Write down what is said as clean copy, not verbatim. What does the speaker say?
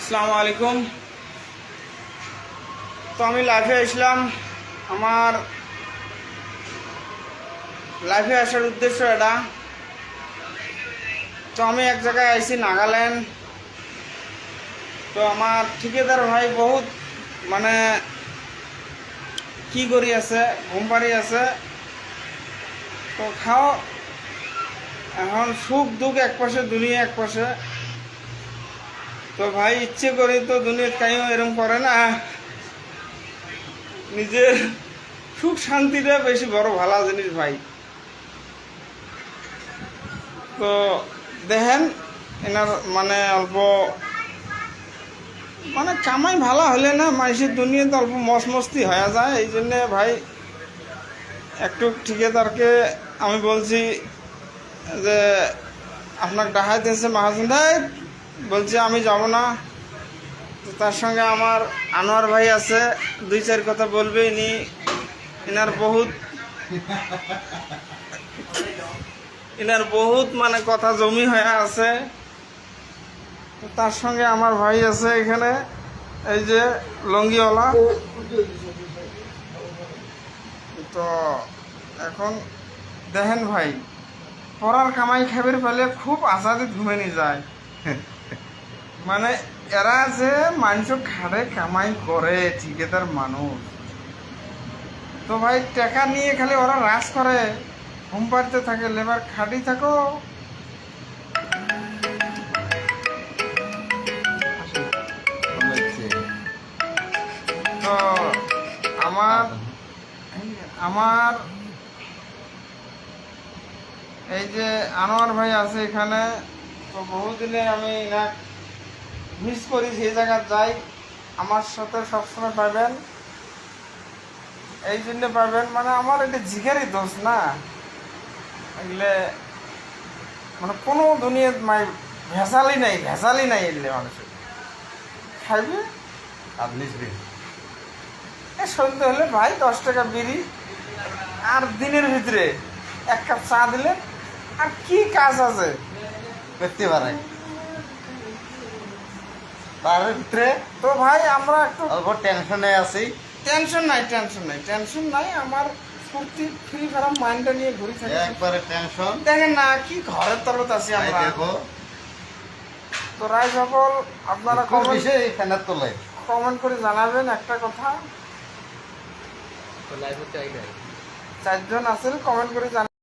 আসসালামু আলাইকুম। তো আমি লাইভে আসলাম। আমার লাইভে আসার উদ্দেশ্য এটা। তো আমি এক জায়গায় আইছি, নাগাল্যান্ড। তো আমার ঠিকাদার ভাই বহুত মানে কি করি আছে, ঘুম পাড়ি আছে। তো খাও এখন সুখ দুঃখ এক পাশে, দুনিয়া এক পাশে। তো ভাই ইচ্ছে করি তো দুনিয়ার কাইও এরকম করে না, নিজের সুখ শান্তিটা বেশি বড় ভালো জিনিস ভাই। তো দেখেন এনার মানে অল্প মানে কামাই ভালো হলে না মানুষের দুনিয়াতে অল্প মস্তি হয়ে যায়। এই জন্যে ভাই একটু ঠিকাদারকে আমি বলছি যে আপনাকে ডাহাই দিয়েছে মাহাজন ভাই, বলছি আমি যাব না। তো তার সঙ্গে আমার আনোয়ার ভাই আছে, দুই চার কথা বলবে। এনার বহুত মানে কথা জমি হয়ে আছে। তার সঙ্গে আমার ভাই আছে এখানে, এই যে লঙ্গিওয়ালা। তো এখন দেখেন ভাই, পড়ার কামাই খাবার পেলে খুব আজাদি ঘুমেনি যায়। মানে এরা যে মানুষ খাড়ে কামাই করে, ঠিকাদার মানুষ। তো ভাই টাকা নিয়ে খালি ওরা রাজ করে, ঘুম পাড়তে থাকে, লেবার খাটি থাকো। তো আমার এই যে আনোয়ার ভাই আছে এখানে। তো বহুদিনে আমি না মিস করি, সেই জায়গায় যাই। আমার সাথে সবসময় পাবেন, এই জন্য পাবেন মানে আমার এটা জিগেরই দোষ না। এগুলো মানে কোনো দুনিয়ার ভেসালি নাই এলে মানুষের খাইবে। আপনি সন্ধ্যে হলে ভাই 10 টাকা বিড়ি আর দিনের ভিতরে 1 কাপ চা দিলে আর কি কাজ আছে করতে পারে তার ভিতরে। তো ভাই আমরা একটু অল্প টেনশনে আছি। টেনশন নাই আমার ফুর্তি ফ্রি ফারাম মাইন্ডটা নিয়ে ঘুরি থাকি। একবারে টেনশন দেখেন না কি ঘরের তলত আছি আমরা। দেখো তো রাই সকল আপনারা ফ্যানের তোলে কমেন্ট করে জানাবেন একটা কথা। 4 জন আছেন, কমেন্ট করে জানাবেন।